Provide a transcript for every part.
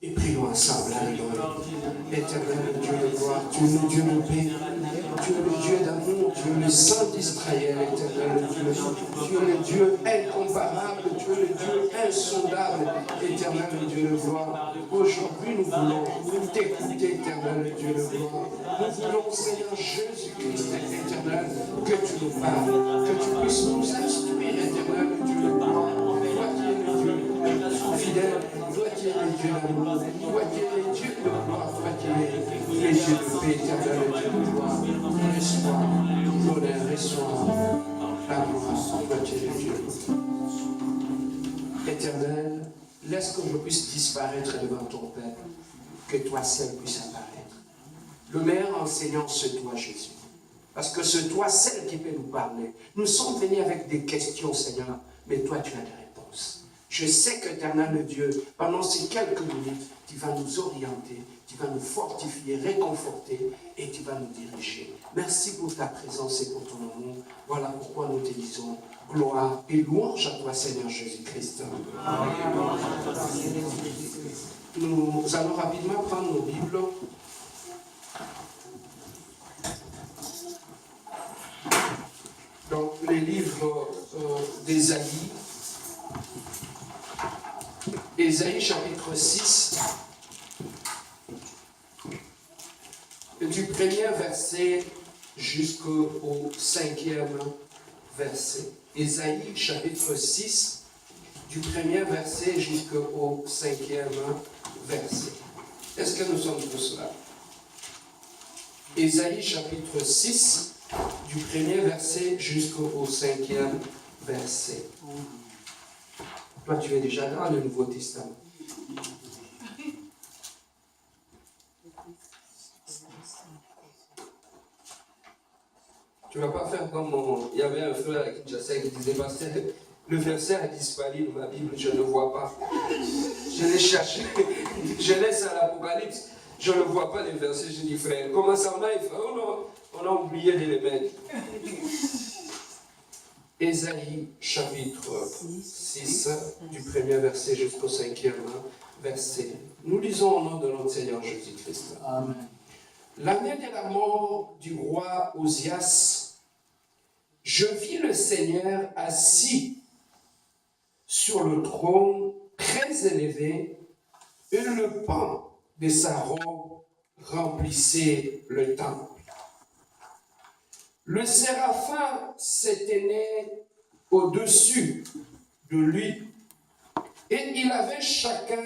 Et prions ensemble, alléluia. Éternel Dieu de gloire, tu es le Dieu de paix, tu es le Dieu d'amour, tu es le Saint d'Israël, éternel Dieu. Tu es le Dieu incomparable, tu es le Dieu insondable, éternel Dieu de gloire. Aujourd'hui, nous voulons t'écouter, éternel Dieu de gloire. Nous voulons, Seigneur Jésus-Christ, éternel, que tu nous parles, que tu puisses nous instruire, éternel Dieu de gloire. Toi qui es le Dieu fidèle, toi qui es le Dieu d'amour, toi qui es le Dieu de gloire, toi qui es le Dieu de paix, éternel Dieu de gloire. Reçois l'honneur, reçois la gloire, toi qui es le Dieu. Éternel, laisse que je puisse disparaître devant ton Père, que toi seul puisses apparaître. Le meilleur enseignant, c'est toi, Jésus. Parce que c'est toi seul qui peut nous parler. Nous sommes venus avec des questions, Seigneur, mais toi, tu as des réponses. Je sais qu'éternel Dieu, pendant ces quelques minutes, tu vas nous orienter, tu vas nous fortifier, réconforter et tu vas nous diriger. Merci pour ta présence et pour ton amour. Voilà pourquoi nous te disons gloire et louange à toi, Seigneur Jésus-Christ. Nous allons rapidement prendre nos Bibles. Donc, les livres d'Ésaïe. Ésaïe chapitre 6, du premier verset jusqu'au 5e verset. Ésaïe chapitre 6, du premier verset jusqu'au 5e verset. Est-ce que nous sommes tous là? Ésaïe chapitre 6, du premier verset jusqu'au 5e verset. Toi, tu es déjà dans le Nouveau Testament. Tu ne vas pas faire comme il y avait un frère à Kinshasa qui disait, pasteur, le verset a disparu de ma Bible, je ne le vois pas. Je l'ai cherché, je laisse à l'Apocalypse, je ne vois pas les versets. Je dis, frère, comment ça on a? Oh non, on a oublié de les mettre. Ésaïe chapitre 6, du premier verset jusqu'au 5e verset. Nous lisons au nom de notre Seigneur Jésus-Christ. Amen. L'année de la mort du roi Osias, je vis le Seigneur assis sur le trône très élevé, et le pan de sa robe remplissait le temple. Le séraphin s'éteignait au-dessus de lui, et il avait chacun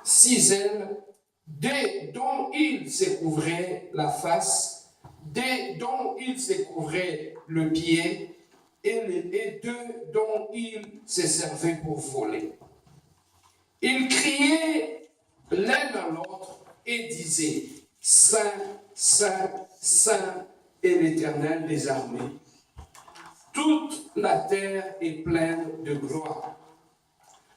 6 ailes, des dont il se couvrait la face, des dont il se couvrait le pied, et 2 dont il se servait pour voler. Ils criaient l'un à l'autre et disaient, Saint, Saint, Saint est l'Éternel des armées. Toute la terre est pleine de gloire.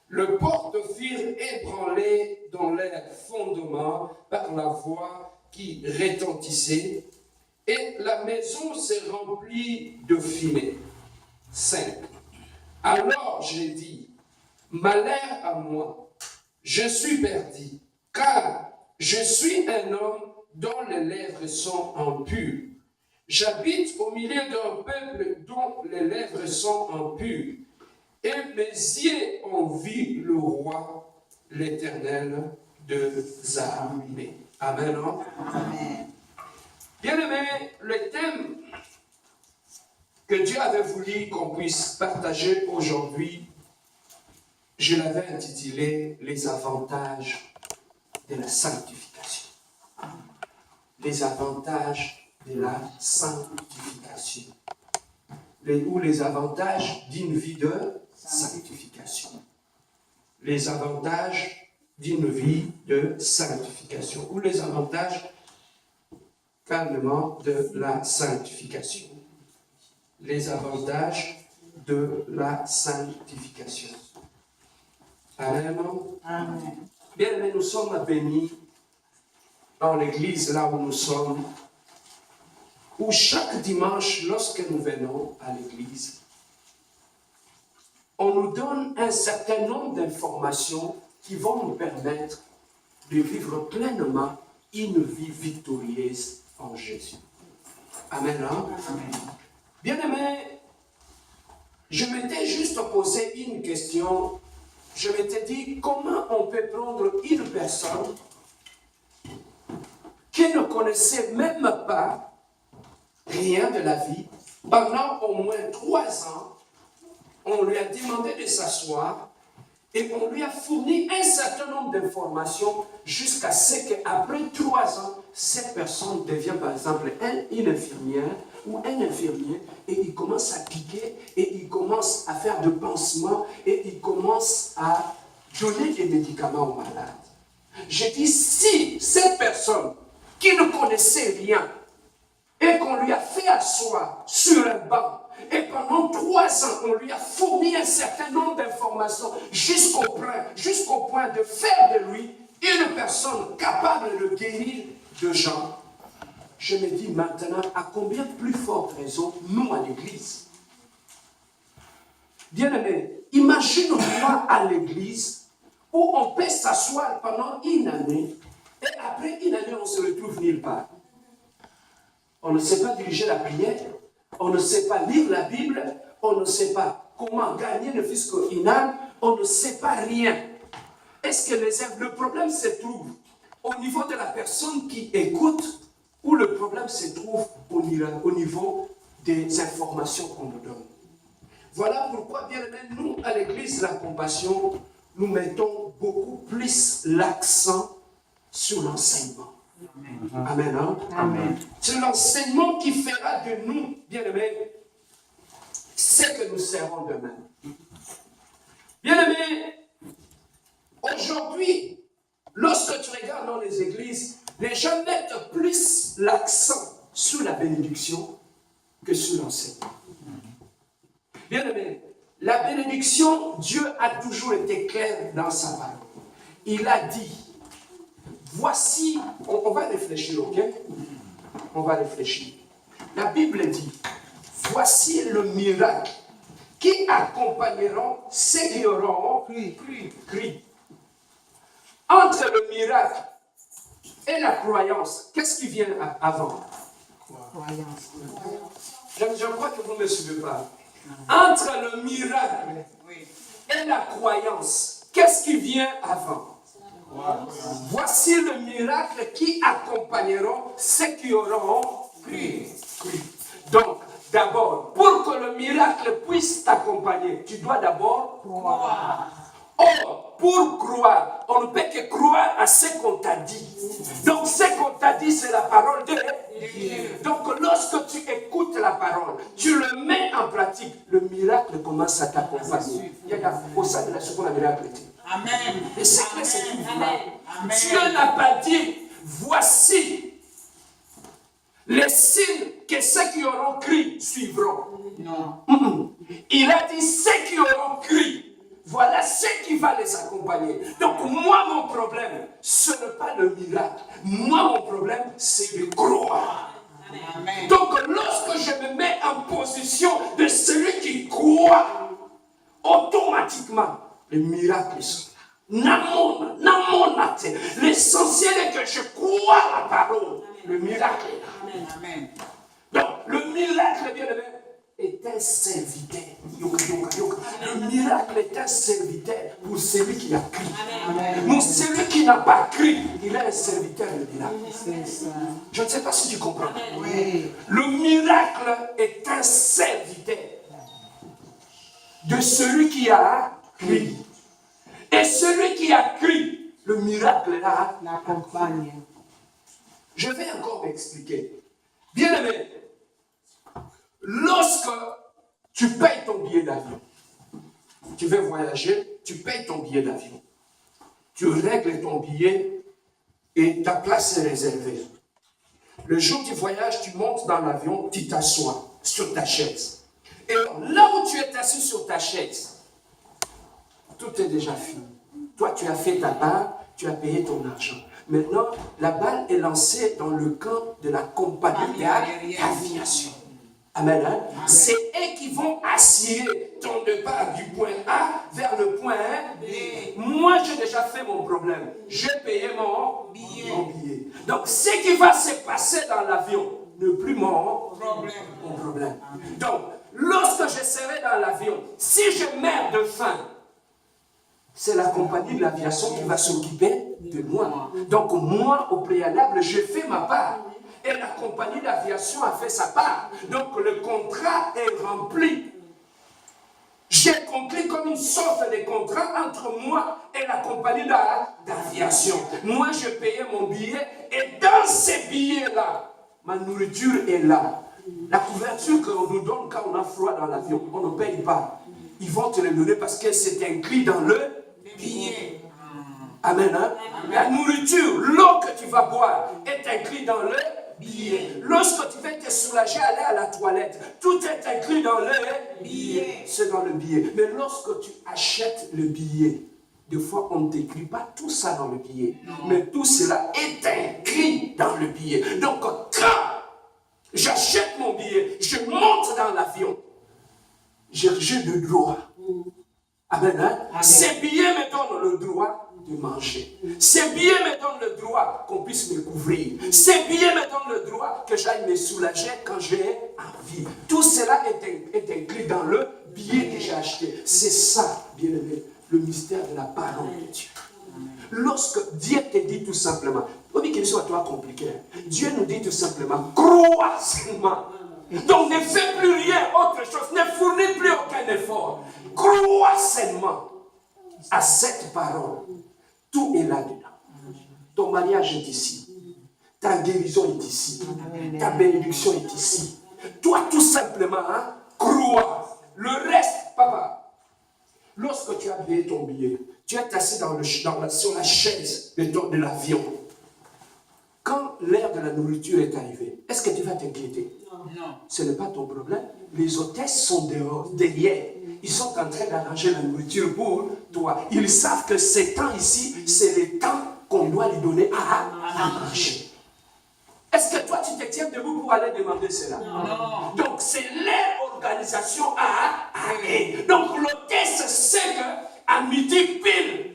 Le porte furent ébranlés dans leurs fondements par la voix qui retentissait, et la maison s'est remplie de fumée. 5. Alors j'ai dit, malheur à moi, je suis perdu, car je suis un homme dont les lèvres sont impures. J'habite au milieu d'un peuple dont les lèvres sont impures, et mes yeux ont vu le roi, l'Éternel des armées. Amen. Amen. Bien-aimés, le thème que Dieu avait voulu qu'on puisse partager aujourd'hui, je l'avais intitulé « Les avantages de la sanctification ». Les avantages de la sanctification. Ou les avantages d'une vie de sanctification. Les avantages d'une vie de sanctification. Ou les avantages, calmement, de la sanctification. Les avantages de la sanctification. Amen. Amen. Bien, mais nous sommes bénis dans l'église, là où nous sommes, où chaque dimanche, lorsque nous venons à l'église, on nous donne un certain nombre d'informations qui vont nous permettre de vivre pleinement une vie victorieuse en Jésus. Amen. Hein? Bien-aimé, je m'étais juste posé une question. Je m'étais dit, comment on peut prendre une personne qui ne connaissait même pas rien de la vie, pendant au moins 3 ans, on lui a demandé de s'asseoir et on lui a fourni un certain nombre d'informations jusqu'à ce qu'après 3 ans, cette personne devient par exemple une infirmière ou un infirmier et il commence à piquer et il commence à faire de pansements et il commence à donner des médicaments aux malades. J'ai dit, si cette personne qui ne connaissait rien et qu'on lui a fait asseoir sur un banc et pendant 3 ans, on lui a fourni un certain nombre d'informations jusqu'au point de faire de lui une personne capable de guérir de gens. Je me dis maintenant, à combien plus forte raison, nous à l'église? Bien-aimé, imagine-toi à l'église où on peut s'asseoir pendant une année et après une année, on se retrouve nulle part. On ne sait pas diriger la prière, on ne sait pas lire la Bible, on ne sait pas comment gagner le fisc final, on ne sait pas rien. Est-ce que le problème se trouve au niveau de la personne qui écoute ou le problème se trouve au niveau des informations qu'on nous donne? Voilà pourquoi, bien aimé, nous, à l'église de la compassion, nous mettons beaucoup plus l'accent sur l'enseignement. Amen. Hein? Amen. C'est l'enseignement qui fera de nous, bien-aimés, ce que nous serons demain. Bien-aimés, aujourd'hui, lorsque tu regardes dans les églises, les gens mettent plus l'accent sur la bénédiction que sur l'enseignement. Bien-aimés, la bénédiction, Dieu a toujours été clair dans sa parole. Il a dit, voici, on va réfléchir, ok? On va réfléchir. La Bible dit, voici le miracle qui accompagneront ceux qui auront cru. Entre le miracle et la croyance, qu'est-ce qui vient avant? Je crois que vous ne me suivez pas. Entre le miracle et la croyance, qu'est-ce qui vient avant? Voici le miracle qui accompagneront ceux qui auront cru. Donc, d'abord, pour que le miracle puisse t'accompagner, tu dois d'abord croire. Or, pour croire, on ne peut que croire à ce qu'on t'a dit. Donc, ce qu'on t'a dit, c'est la parole de Dieu. Donc, lorsque tu écoutes la parole, tu le mets en pratique, le miracle commence à t'accompagner. Il y a au sein de la seconde miracle. Amen. Et c'est que c'est tout là. Dieu n'a pas dit, voici les signes que ceux qui auront cru suivront. Non. Il a dit, ceux qui auront cru, voilà ce qui va les accompagner. Donc moi, mon problème, ce n'est pas le miracle. Moi, mon problème, c'est de croire. Amen. Donc lorsque je me mets en position de celui qui croit, automatiquement, le miracle est là. L'essentiel est que je crois à la parole. Le miracle est là. Amen. Donc le miracle, bien aimé, est un serviteur. Le miracle est un serviteur pour celui qui a cru. Pour celui qui n'a pas cru, il est un serviteur de miracle. Je ne sais pas si tu comprends. Oui. Le miracle est un serviteur de celui qui a cru. Et celui qui a cru, le miracle là l'accompagne. Je vais encore m'expliquer. Bien aimé, lorsque tu payes ton billet d'avion, tu veux voyager, tu payes ton billet d'avion. Tu règles ton billet et ta place est réservée. Le jour du voyage, tu montes dans l'avion, tu t'assois sur ta chaise. Et là où tu es assis sur ta chaise, tout est déjà fini. Toi, tu as fait ta part, tu as payé ton argent. Maintenant, la balle est lancée dans le camp de la compagnie d'aviation. Amen. Hein? C'est eux qui vont assurer ton départ du point A vers le point B. Moi, j'ai déjà fait mon problème. J'ai payé mon billet. Donc, ce qui va se passer dans l'avion n'est plus mon problème. Donc, lorsque je serai dans l'avion, si je meurs de faim, c'est la compagnie de l'aviation qui va s'occuper de moi. Donc, moi, au préalable, j'ai fait ma part. Et la compagnie d'aviation a fait sa part. Donc, le contrat est rempli. J'ai conclu comme une sorte de contrat entre moi et la compagnie d'aviation. Moi, je payais mon billet et dans ces billets-là, ma nourriture est là. La couverture qu'on nous donne quand on a froid dans l'avion, on ne paye pas. Ils vont te le donner parce que c'est inclus dans le billet. Amen. Hein? La nourriture, l'eau que tu vas boire est inclus dans le billet. Lorsque tu veux te soulager, aller à la toilette, tout est inclus dans le billet. C'est dans le billet. Mais lorsque tu achètes le billet, des fois on ne t'écrit pas tout ça dans le billet. Mais tout cela est inclus dans le billet. Donc quand j'achète mon billet, je monte dans l'avion, j'ai le droit. Amen. Hein? Ces billets me donnent le droit de manger. Ces billets me donnent le droit qu'on puisse me couvrir. Ces billets me donnent le droit que j'aille me soulager quand j'ai envie. Tout cela est inclus dans le billet que j'ai acheté. C'est ça, bien aimé, le mystère de la parole de Dieu. Lorsque Dieu te dit tout simplement, qu'il soit toi compliqué, Dieu nous dit tout simplement, crois seulement. Donc ne fais plus rien, autre chose, ne fournis plus aucun effort. Crois seulement à cette parole. Tout est là-dedans. Ton mariage est ici. Ta guérison est ici. Ta bénédiction est ici. Toi, tout simplement, hein, crois. Le reste, papa, lorsque tu as payé ton billet, tu es assis sur la chaise de l'avion. Quand l'heure de la nourriture est arrivée, est-ce que tu vas t'inquiéter? Non. Ce n'est pas ton problème. Les hôtesses sont dehors, derrière. Ils sont en train d'arranger la nourriture pour toi. Ils savent que ces temps ici, c'est le temps qu'on doit lui donner à manger. Est-ce que toi, tu te tiens debout pour aller demander cela? Non. Donc, c'est leur organisation à elle. Donc, l'hôtesse sait qu'à midi pile,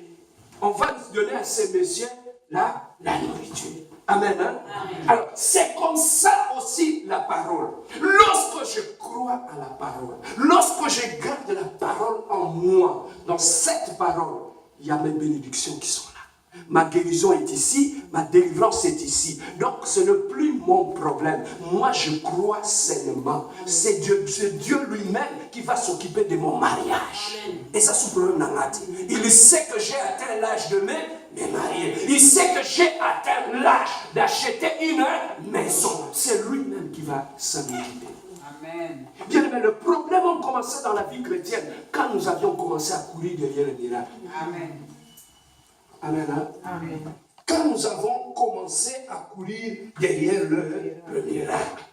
on va donner à ces messieurs la nourriture. Amen. Hein? Amen. Alors, c'est comme ça aussi la parole. Lorsque je crois à la parole, lorsque je garde la parole en moi, dans cette parole, il y a mes bénédictions qui sont là. Ma guérison est ici, ma délivrance est ici. Donc, ce n'est plus mon problème. Moi, je crois seulement. C'est Dieu lui-même qui va s'occuper de mon mariage. Et ça, c'est le problème. Il sait que j'ai atteint l'âge de me marier. Il sait que j'ai atteint l'âge d'acheter une maison. C'est lui-même qui va s'en occuper. Amen. Bien aimé, le problème a commencé dans la vie chrétienne quand nous avions commencé à courir derrière le miracle. Amen. Amen. Hein? Amen. Quand nous avons commencé à courir derrière le miracle.